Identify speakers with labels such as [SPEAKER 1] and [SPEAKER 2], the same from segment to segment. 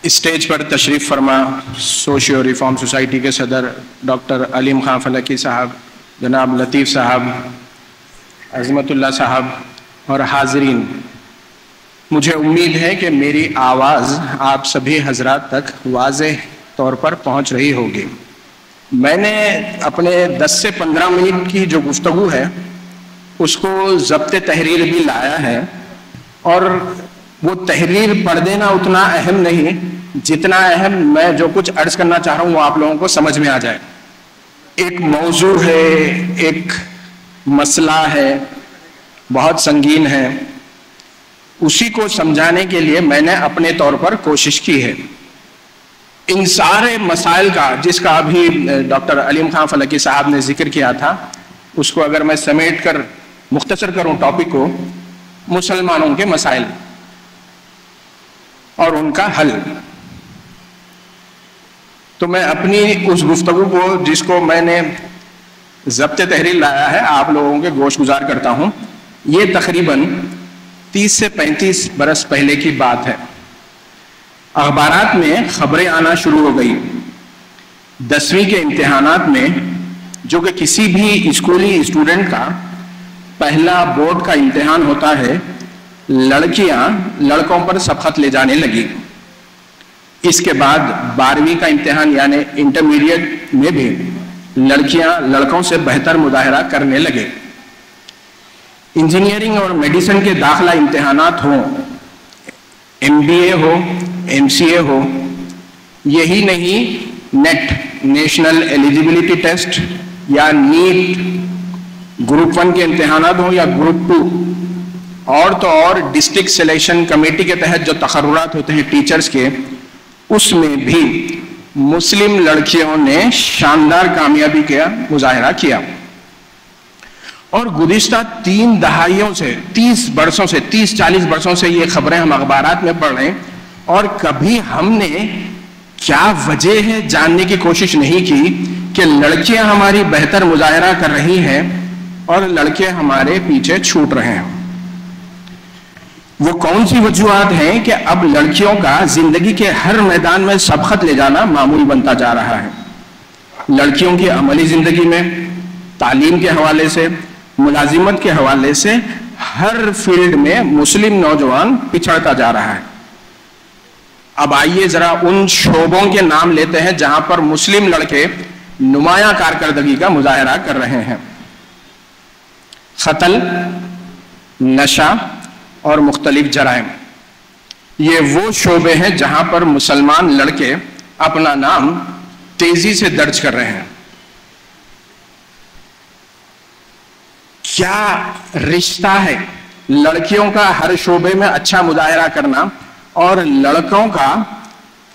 [SPEAKER 1] Stage پر تشریف فرما socio reform society کے صدر ڈاکٹر علیم خان فلکی صاحب، جناب لطیف صاحب، عظمت اللہ صاحب اور حاضرین، مجھے امید ہے کہ میری آواز آپ سبھی حضرات تک واضح طور پر پہنچ رہی ہوگی۔ میں نے اپنے 10 سے 15 منٹ کی جو گفتگو ہے اس کو ضبط تحریر بھی لایا ہے، اور وہ تحریر پڑھ دینا اتنا اہم نہیں جتنا اہم میں جو کچھ عرض کرنا چاہ رہا ہوں وہ آپ لوگوں کو سمجھ میں آ جائے۔ ایک موضوع ہے، ایک مسئلہ ہے، بہت سنگین ہے، اسی کو سمجھانے کے لیے میں نے اپنے طور پر کوشش کی ہے۔ ان سارے مسائل کا جس کا ابھی ڈاکٹر علیم خان فلکی صاحب نے ذکر کیا تھا، اس کو اگر میں سمیٹ کر مختصر کروں ٹاپک کو، مسلمانوں کے مسائل اور ان کا حل، تو میں اپنی اس گفتگو کو جس کو میں نے ضبط تحریر لایا ہے آپ لوگوں کے گوش گزار کرتا ہوں۔ یہ تقریباً 30 سے 35 برس پہلے کی بات ہے۔ اخبارات میں خبریں آنا شروع ہو گئی 10ویں کے امتحانات میں، جو کہ کسی بھی اسکولی اسٹوڈنٹ کا پہلا بورڈ کا امتحان ہوتا ہے، لڑکیاں لڑکوں پر سبقت لے جانے لگی۔ اس کے بعد 12ویں کا امتحان یعنی انٹرمیڈیٹ میں بھی لڑکیاں لڑکوں سے بہتر مظاہرہ کرنے لگے۔ انجینئرنگ اور میڈیسن کے داخلہ امتحانات ہوں، MBA ہو، MCA ہو، یہی نہیں نیٹ نیشنل ایلیجیبلٹی ٹیسٹ یا نیٹ گروپ 1 کے امتحانات ہوں یا گروپ 2، اور تو اور ڈسٹرکٹ سلیکشن کمیٹی کے تحت جو تقررات ہوتے ہیں ٹیچرز کے، اس میں بھی مسلم لڑکیوں نے شاندار کامیابی کا مظاہرہ کیا۔ اور گزشتہ 3 دہائیوں سے 30-40 برسوں سے یہ خبریں ہم اخبارات میں پڑھ رہے ہیں، اور کبھی ہم نے کیا وجہ ہے جاننے کی کوشش نہیں کی کہ لڑکیاں ہماری بہتر مظاہرہ کر رہی ہیں اور لڑکے ہمارے پیچھے چھوٹ رہے ہیں۔ وہ کون سی وجوہات ہیں کہ اب لڑکیوں کا زندگی کے ہر میدان میں سبقت لے جانا معمول بنتا جا رہا ہے؟ لڑکیوں کی عملی زندگی میں، تعلیم کے حوالے سے، ملازمت کے حوالے سے، ہر فیلڈ میں مسلم نوجوان پچھڑتا جا رہا ہے۔ اب آئیے ذرا ان شعبوں کے نام لیتے ہیں جہاں پر مسلم لڑکے نمایاں کارکردگی کا مظاہرہ کر رہے ہیں۔ قتل، نشہ اور مختلف جرائم، یہ وہ شعبے ہیں جہاں پر مسلمان لڑکے اپنا نام تیزی سے درج کر رہے ہیں۔ کیا رشتہ ہے لڑکیوں کا ہر شعبے میں اچھا مظاہرہ کرنا اور لڑکوں کا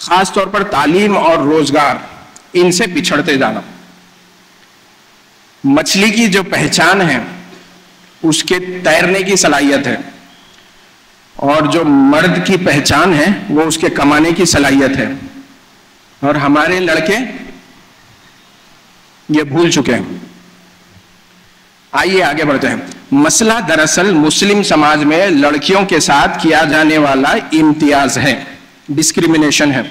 [SPEAKER 1] خاص طور پر تعلیم اور روزگار ان سے پچھڑتے جانا؟ مچھلی کی جو پہچان ہے اس کے تیرنے کی صلاحیت ہے، اور جو مرد کی پہچان ہے وہ اس کے کمانے کی صلاحیت ہے، اور ہمارے لڑکے یہ بھول چکے ہیں۔ آئیے آگے بڑھتے ہیں۔ مسئلہ دراصل مسلم سماج میں لڑکیوں کے ساتھ کیا جانے والا امتیاز ہے، ڈسکریمنیشن ہے۔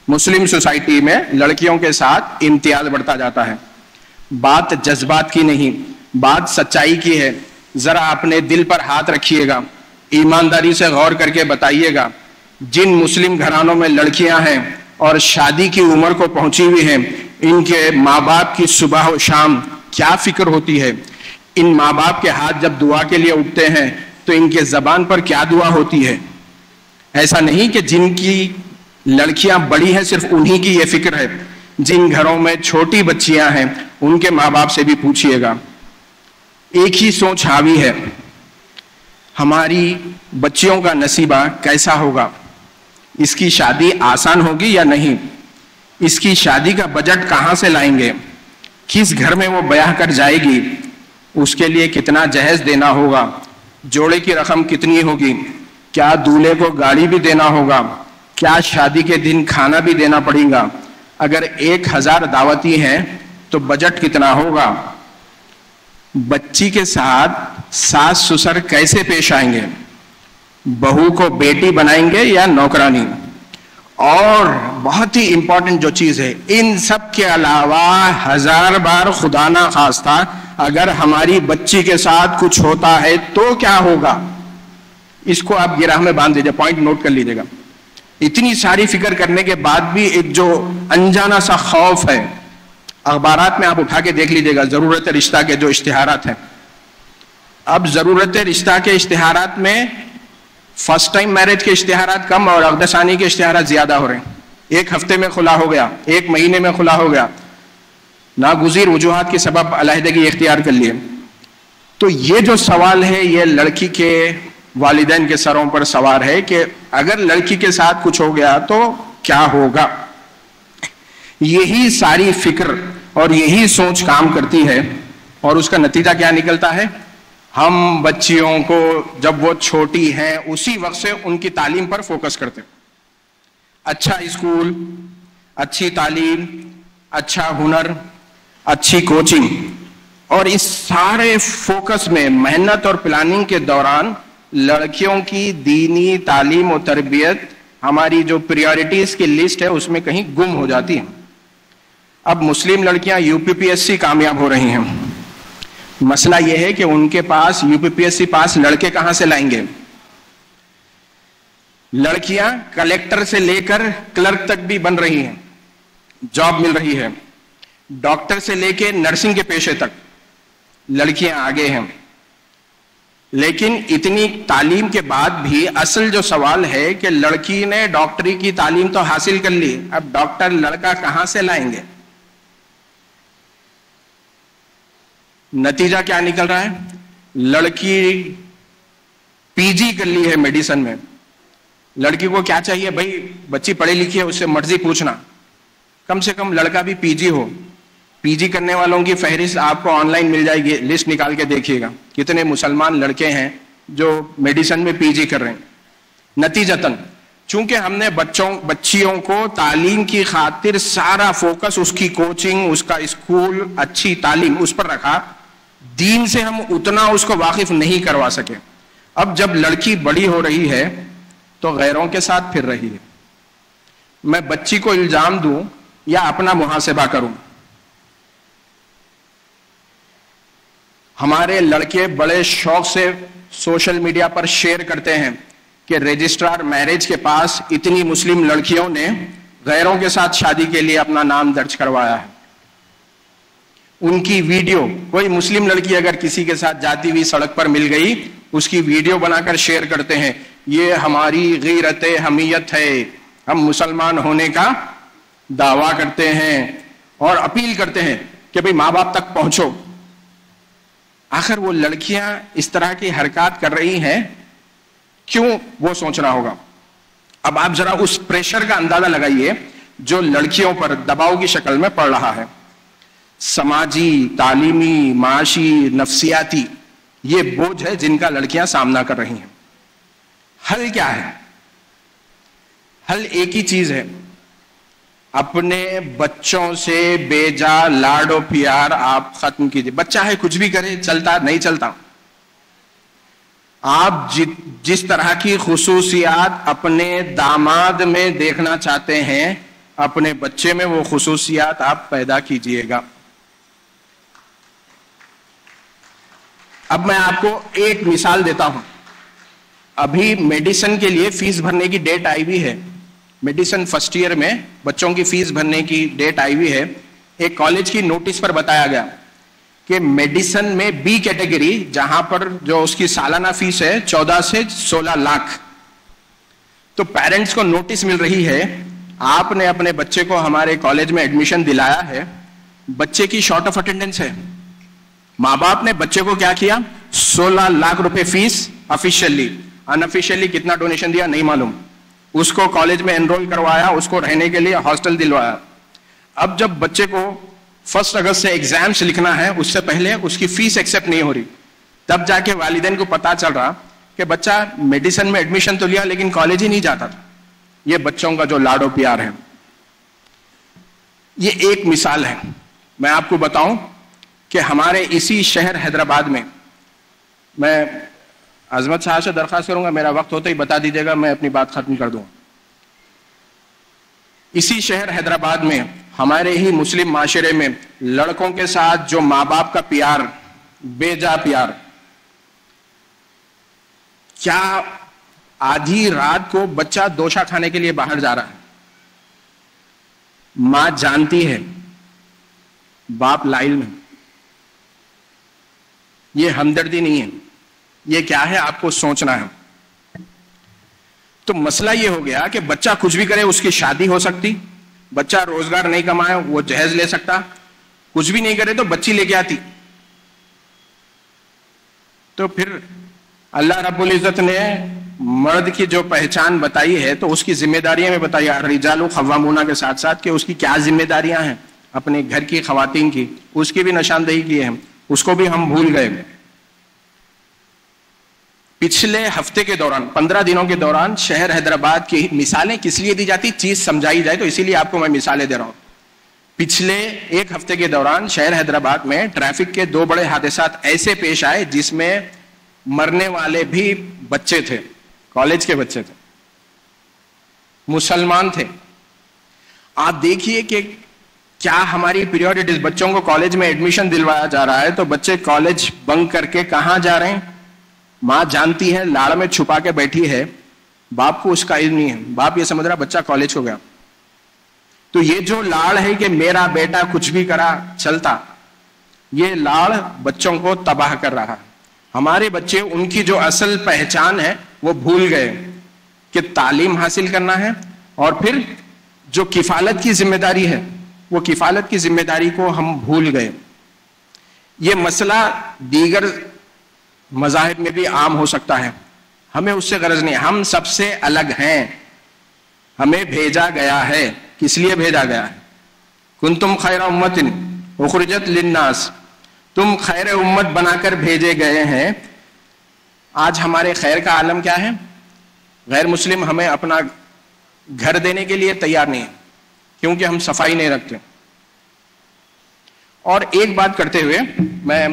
[SPEAKER 1] مسلم سوسائٹی میں لڑکیوں کے ساتھ امتیاز بڑھتا جاتا ہے۔ بات جذبات کی نہیں، بات سچائی کی ہے۔ ذرا اپنے دل پر ہاتھ رکھیے گا، ایمانداری سے غور کر کے بتائیے گا، جن مسلم گھرانوں میں لڑکیاں ہیں اور شادی کی عمر کو پہنچی ہوئی ہیں، ان کے ماں باپ کی صبح و شام کیا فکر ہوتی ہے؟ ان ماں باپ کے ہاتھ جب دعا کے لیے اٹھتے ہیں تو ان کے زبان پر کیا دعا ہوتی ہے؟ ایسا نہیں کہ جن کی لڑکیاں بڑی ہیں صرف انہی کی یہ فکر ہے، جن گھروں میں چھوٹی بچیاں ہیں ان کے ماں باپ سے بھی پوچھئے گا۔ ایک ہی سوچ حاوی ہے، ہماری بچیوں کا نصیبہ کیسا ہوگا؟ اس کی شادی آسان ہوگی یا نہیں؟ اس کی شادی کا بجٹ کہاں سے لائیں گے؟ کس گھر میں وہ بیاہ کر جائے گی؟ اس کے لیے کتنا جہیز دینا ہوگا؟ جوڑے کی رقم کتنی ہوگی؟ کیا دولہے کو گاڑی بھی دینا ہوگا؟ کیا شادی کے دن کھانا بھی دینا پڑے گا؟ اگر 1000 دعوتی ہیں تو بجٹ کتنا ہوگا؟ بچی کے ساتھ ساس سسر کیسے پیش آئیں گے؟ بہو کو بیٹی بنائیں گے یا نوکرانی؟ اور بہت ہی امپورٹنٹ جو چیز ہے، ان سب کے علاوہ 1000 بار خدا نہ خواستہ اگر ہماری بچی کے ساتھ کچھ ہوتا ہے تو کیا ہوگا، اس کو آپ گرہ میں باندھ دیجیے، پوائنٹ نوٹ کر لیجیے گا. اتنی ساری فکر کرنے کے بعد بھی ایک جو انجانا سا خوف ہے، اخبارات میں آپ اٹھا کے دیکھ لیجیے گا، ضرورت رشتہ کے جو اشتہارات ہیں. اب ضرورت رشتہ کے اشتہارات میں فرسٹ ٹائم میرج کے اشتہارات کم اور عقد ثانی کے اشتہارات زیادہ ہو رہے ہیں. 1 ہفتے میں کھلا ہو گیا، 1 مہینے میں کھلا ہو گیا، ناگزیر وجوہات کے سبب علیحدگی اختیار کر لیے. تو یہ جو سوال ہے یہ لڑکی کے والدین کے سروں پر سوار ہے کہ اگر لڑکی کے ساتھ کچھ ہو گیا تو کیا ہوگا. یہی ساری فکر اور یہی سوچ کام کرتی ہے، اور اس کا نتیجہ کیا نکلتا ہے؟ ہم بچیوں کو جب وہ چھوٹی ہیں اسی وقت سے ان کی تعلیم پر فوکس کرتے ہیں. اچھا اسکول، اچھی تعلیم، اچھا ہنر، اچھی کوچنگ، اور اس سارے فوکس میں محنت اور پلاننگ کے دوران لڑکیوں کی دینی تعلیم و تربیت ہماری جو پریورٹیز کی لسٹ ہے اس میں کہیں گم ہو جاتی ہیں. اب مسلم لڑکیاں UPPSC کامیاب ہو رہی ہیں. مسئلہ یہ ہے کہ ان کے پاس UPPSC پاس لڑکے کہاں سے لائیں گے؟ لڑکیاں کلیکٹر سے لے کر کلرک تک بھی بن رہی ہیں، جاب مل رہی ہے. ڈاکٹر سے لے کے نرسنگ کے پیشے تک لڑکیاں آگے ہیں. لیکن اتنی تعلیم کے بعد بھی اصل جو سوال ہے کہ لڑکی نے ڈاکٹری کی تعلیم تو حاصل کر لی، اب ڈاکٹر لڑکا کہاں سے لائیں گے؟ نتیجہ کیا نکل رہا ہے؟ لڑکی PG کر لی ہے میڈیسن میں، لڑکی کو کیا چاہیے بھائی؟ بچی پڑھی لکھی ہے، اس سے مرضی پوچھنا، کم سے کم لڑکا بھی PG ہو. PG کرنے والوں کی فہرست آپ کو آن لائن مل جائے گی، لسٹ نکال کے دیکھیے گا کتنے مسلمان لڑکے ہیں جو میڈیسن میں PG کر رہے ہیں. نتیجتاً چونکہ ہم نے بچیوں کو تعلیم کی خاطر سارا فوکس اس کی کوچنگ، اس کا اسکول، اچھی تعلیم اس پر رکھا، دین سے ہم اتنا اس کو واقف نہیں کروا سکے. اب جب لڑکی بڑی ہو رہی ہے تو غیروں کے ساتھ پھر رہی ہے. میں بچی کو الزام دوں یا اپنا محاسبہ کروں؟ ہمارے لڑکے بڑے شوق سے سوشل میڈیا پر شیئر کرتے ہیں کہ رجسٹرار میرج کے پاس اتنی مسلم لڑکیوں نے غیروں کے ساتھ شادی کے لیے اپنا نام درج کروایا ہے. ان کی ویڈیو، کوئی مسلم لڑکی اگر کسی کے ساتھ جاتی ہوئی سڑک پر مل گئی اس کی ویڈیو بنا کر شیئر کرتے ہیں، یہ ہماری غیرت حمیت ہے، ہم مسلمان ہونے کا دعویٰ کرتے ہیں اور اپیل کرتے ہیں کہ بھئی ماں باپ تک پہنچو. آخر وہ لڑکیاں اس طرح کی حرکات کر رہی ہیں، کیوں وہ سوچنا ہوگا. اب آپ ذرا اس پریشر کا اندازہ لگائیے جو لڑکیوں پر دباؤ کی شکل میں پڑ رہا ہے. سماجی، تعلیمی، معاشی، نفسیاتی، یہ بوجھ ہے جن کا لڑکیاں سامنا کر رہی ہیں. حل کیا ہے؟ حل ایک ہی چیز ہے، اپنے بچوں سے بیجا لاڈ و پیار آپ ختم کیجیے. بچہ ہے کچھ بھی کرے، چلتا نہیں چلتا، آپ جس طرح کی خصوصیات اپنے داماد میں دیکھنا چاہتے ہیں اپنے بچے میں وہ خصوصیات آپ پیدا کیجیے گا. اب میں آپ کو ایک مثال دیتا ہوں. ابھی میڈیسن کے لیے فیس بھرنے کی ڈیٹ آئی ہوئی ہے، میڈیسن فرسٹ ایئر میں بچوں کی فیس بھرنے کی ڈیٹ آئی ہوئی ہے. ایک کالج کی نوٹس پر بتایا گیا کہ میڈیسن میں B کیٹیگری جہاں پر جو اس کی سالانہ فیس ہے 14 سے 16 لاکھ، تو پیرنٹس کو نوٹس مل رہی ہے آپ نے اپنے بچے کو ہمارے کالج میں ایڈمیشن دلایا ہے، بچے کی شارٹ آف اٹینڈنس ہے. ماں باپ نے بچے کو کیا کیا؟ 16 لاکھ روپے فیس آفیشیلی، انآفیشیلی کتنا ڈونیشن دیا نہیں معلوم، اس کو کالج میں انرول کروایا، اس کو رہنے کے لیے ہاسٹل دلوایا. اب جب بچے کو 1 اگست سے ایگزامس لکھنا ہے، اس سے پہلے اس کی فیس ایکسپٹ نہیں ہو رہی، تب جا کے والدین کو پتا چل رہا کہ بچہ میڈیسن میں ایڈمیشن تو لیا لیکن کالج ہی نہیں جاتا تھا. یہ بچوں کا جو لاڈو پیار ہے. یہ ایک مثال ہے. میں آپ کو بتاؤں کہ ہمارے اسی شہر حیدرآباد میں عظمت صاحب سے درخواست کروں گا، میرا وقت ہوتا ہی بتا دیجیے گا، میں اپنی بات ختم کر دوں. اسی شہر حیدرآباد میں ہمارے ہی مسلم معاشرے میں لڑکوں کے ساتھ جو ماں باپ کا پیار، بے جا پیار، کیا آدھی رات کو بچہ دوشا کھانے کے لیے باہر جا رہا ہے، ماں جانتی ہے، باپ لائل میں. یہ ہمدردی نہیں ہے، یہ کیا ہے آپ کو سوچنا ہے. تو مسئلہ یہ ہو گیا کہ بچہ کچھ بھی کرے اس کی شادی ہو سکتی، بچہ روزگار نہیں کمائے وہ جہیز لے سکتا، کچھ بھی نہیں کرے تو بچی لے کے آتی. تو پھر اللہ رب العزت نے مرد کی جو پہچان بتائی ہے تو اس کی ذمہ داریاں میں بتائی، الرجال قوامون کے ساتھ ساتھ کہ اس کی کیا ذمہ داریاں ہیں اپنے گھر کی خواتین کی، اس کی بھی نشاندہی کی ہے. اس کو بھی ہم بھول گئے. پچھلے ہفتے کے دوران 15 دنوں کے دوران شہر حیدرآباد کی مثالیں کس لیے دی جاتی، چیز سمجھائی جائے، تو اسی لیے آپ کو میں مثالیں دے رہا ہوں. پچھلے ایک ہفتے کے دوران شہر حیدرآباد میں ٹریفک کے 2 بڑے حادثات ایسے پیش آئے جس میں مرنے والے بھی بچے تھے، کالج کے بچے تھے، مسلمان تھے. آپ دیکھیے کہ کیا ہماری پریورٹیز، بچوں کو کالج میں ایڈمیشن دلوایا جا رہا ہے تو بچے کالج بنک کر کے کہاں جا رہے ہیں، ماں جانتی ہے، لاڑ میں چھپا کے بیٹھی ہے، باپ کو اس کا علم نہیں ہے، باپ یہ سمجھ رہا بچہ کالج کو گیا. تو یہ جو لاڑ ہے کہ میرا بیٹا کچھ بھی کرا چلتا، یہ لاڑ بچوں کو تباہ کر رہا ہے. ہمارے بچے ان کی جو اصل پہچان ہے وہ بھول گئے کہ تعلیم حاصل کرنا ہے، اور پھر جو کفالت کی ذمہ داری ہے وہ کفالت کی ذمہ داری کو ہم بھول گئے. یہ مسئلہ دیگر مذاہب میں بھی عام ہو سکتا ہے، ہمیں اس سے غرض نہیں. ہم سب سے الگ ہیں، ہمیں بھیجا گیا ہے. کس لیے بھیجا گیا ہے؟ کنتم خیر امت اخرجت للناس، تم خیر امت بنا کر بھیجے گئے ہیں. آج ہمارے خیر کا عالم کیا ہے؟ غیر مسلم ہمیں اپنا گھر دینے کے لیے تیار نہیں ہے کیونکہ ہم صفائی نہیں رکھتے. اور ایک بات کرتے ہوئے میں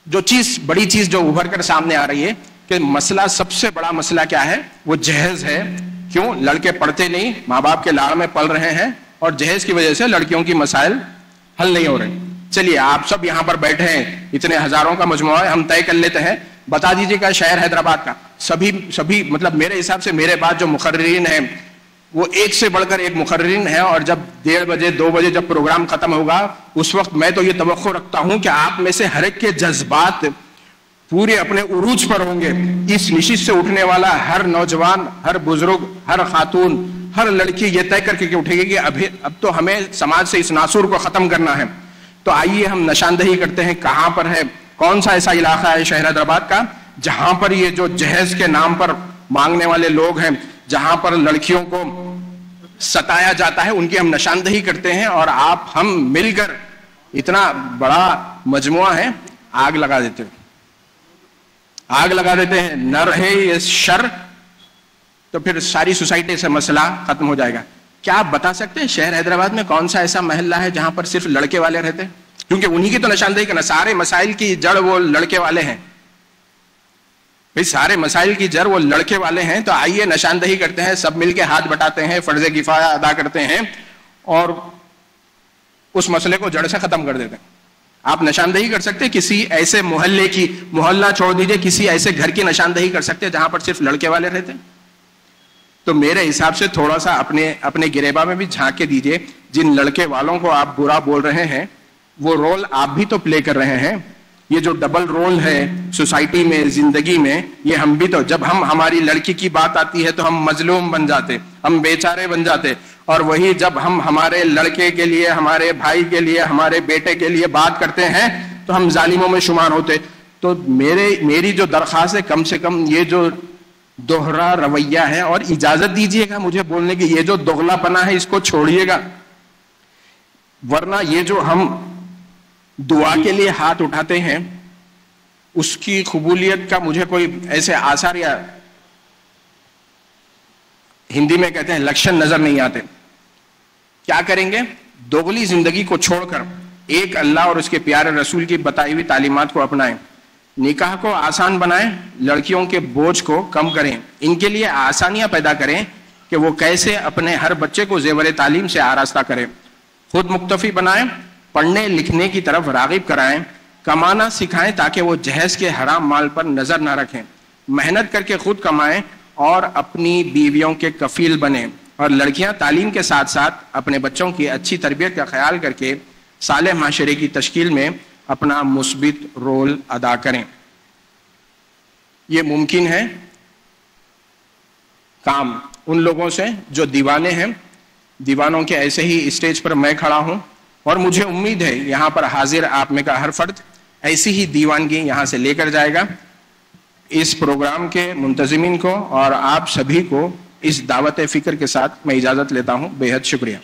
[SPEAKER 1] جو بڑی چیز جو ابھر کر سامنے آ رہی ہے کہ مسئلہ، سب سے بڑا مسئلہ کیا ہے، وہ جہیز ہے. کیوں؟ لڑکے پڑھتے نہیں، ماں باپ کے لاڑ میں پل رہے ہیں، اور جہیز کی وجہ سے لڑکیوں کی مسائل حل نہیں ہو رہے. چلیے آپ سب یہاں پر بیٹھے ہیں، اتنے ہزاروں کا مجموعہ ہے، ہم طے کر لیتے ہیں، بتا دیجیے گا شہر حیدرآباد کا سبھی مطلب میرے حساب سے میرے بعد جو مقررین ہیں وہ ایک سے بڑھ کر ایک مقررین ہیں، اور جب 1:30 بجے 2 بجے جب پروگرام ختم ہوگا اس وقت میں تو یہ توقع رکھتا ہوں کہ آپ میں سے ہر ایک کے جذبات پورے اپنے عروج پر ہوں گے. اس نشست سے اٹھنے والا ہر نوجوان، ہر بزرگ، ہر خاتون، ہر لڑکی یہ طے کر کے اٹھے گی کہ اب تو ہمیں سماج سے اس ناسور کو ختم کرنا ہے. تو آئیے ہم نشاندہی کرتے ہیں کہاں پر ہے، کون سا ایسا علاقہ ہے شہر حیدرآباد کا جہاں پر یہ جو جہیز کے نام پر مانگنے والے لوگ ہیں، جہاں پر لڑکیوں کو ستایا جاتا ہے، ان کی ہم نشاندہی کرتے ہیں. اور ہم مل کر اتنا بڑا مجموعہ ہے، آگ لگا دیتے ہیں. نہ رہے یہ شر تو پھر ساری سوسائٹی سے مسئلہ ختم ہو جائے گا. کیا آپ بتا سکتے ہیں شہر حیدرآباد میں کون سا ایسا محلہ ہے جہاں پر صرف لڑکے والے رہتے ہیں؟ کیونکہ انہی کی تو نشاندہی کرنا، سارے مسائل کی جڑ وہ لڑکے والے ہیں. بھئی سارے مسائل کی جڑ وہ لڑکے والے ہیں. تو آئیے نشاندہی کرتے ہیں، سب مل کے ہاتھ بٹاتے ہیں، فرض کفایہ ادا کرتے ہیں اور اس مسئلے کو جڑ سے ختم کر دیتے ہیں. آپ نشاندہی کر سکتے ہیں کسی ایسے محلے کی، محلہ چھوڑ دیجئے، کسی ایسے گھر کی نشاندہی کر سکتے ہیں جہاں پر صرف لڑکے والے رہتے ہیں؟ تو میرے حساب سے تھوڑا سا اپنے گریباں میں بھی جھانک کے دیجئے. جن لڑکے والوں کو آپ برا بول رہے ہیں وہ رول آپ بھی تو پلے کر رہے ہیں. یہ جو ڈبل رول ہے سوسائٹی میں، زندگی میں، یہ ہم بھی تو، جب ہماری لڑکی کی بات آتی ہے تو ہم مظلوم بن جاتے، ہم بیچارے بن جاتے، اور وہی جب ہم ہمارے لڑکے کے لیے، ہمارے بھائی کے لیے، ہمارے بیٹے کے لیے بات کرتے ہیں تو ہم ظالموں میں شمار ہوتے. تو میری جو درخواست ہے، کم سے کم یہ جو دوہرا رویہ ہے، اور اجازت دیجئے گا مجھے بولنے کی، یہ جو دوغلا پنا ہے اس کو چھوڑیے گا. ورنہ یہ جو ہم دعا کے لیے ہاتھ اٹھاتے ہیں اس کی قبولیت کا مجھے کوئی ایسے آثار، یا ہندی میں کہتے ہیں لکشن، نظر نہیں آتے. کیا کریں گے؟ دوغلی زندگی کو چھوڑ کر ایک اللہ اور اس کے پیارے رسول کی بتائی ہوئی تعلیمات کو اپنائیں. نکاح کو آسان بنائیں، لڑکیوں کے بوجھ کو کم کریں، ان کے لیے آسانیاں پیدا کریں. کہ وہ کیسے اپنے ہر بچے کو زیور تعلیم سے آراستہ کریں، خود مکتفی بنائیں، پڑھنے لکھنے کی طرف راغب کرائیں، کمانا سکھائیں تاکہ وہ جہیز کے حرام مال پر نظر نہ رکھیں، محنت کر کے خود کمائیں اور اپنی بیویوں کے کفیل بنیں، اور لڑکیاں تعلیم کے ساتھ ساتھ اپنے بچوں کی اچھی تربیت کا خیال کر کے صالح معاشرے کی تشکیل میں اپنا مثبت رول ادا کریں۔ یہ ممکن ہے کام ان لوگوں سے جو دیوانے ہیں، دیوانوں کے ایسے ہی اسٹیج پر میں کھڑا ہوں، اور مجھے امید ہے یہاں پر حاضر آپ میں کا ہر فرد ایسی ہی دیوانگی یہاں سے لے کر جائے گا۔ اس پروگرام کے منتظمین کو اور آپ سبھی کو اس دعوت فکر کے ساتھ میں اجازت لیتا ہوں۔ بے حد شکریہ۔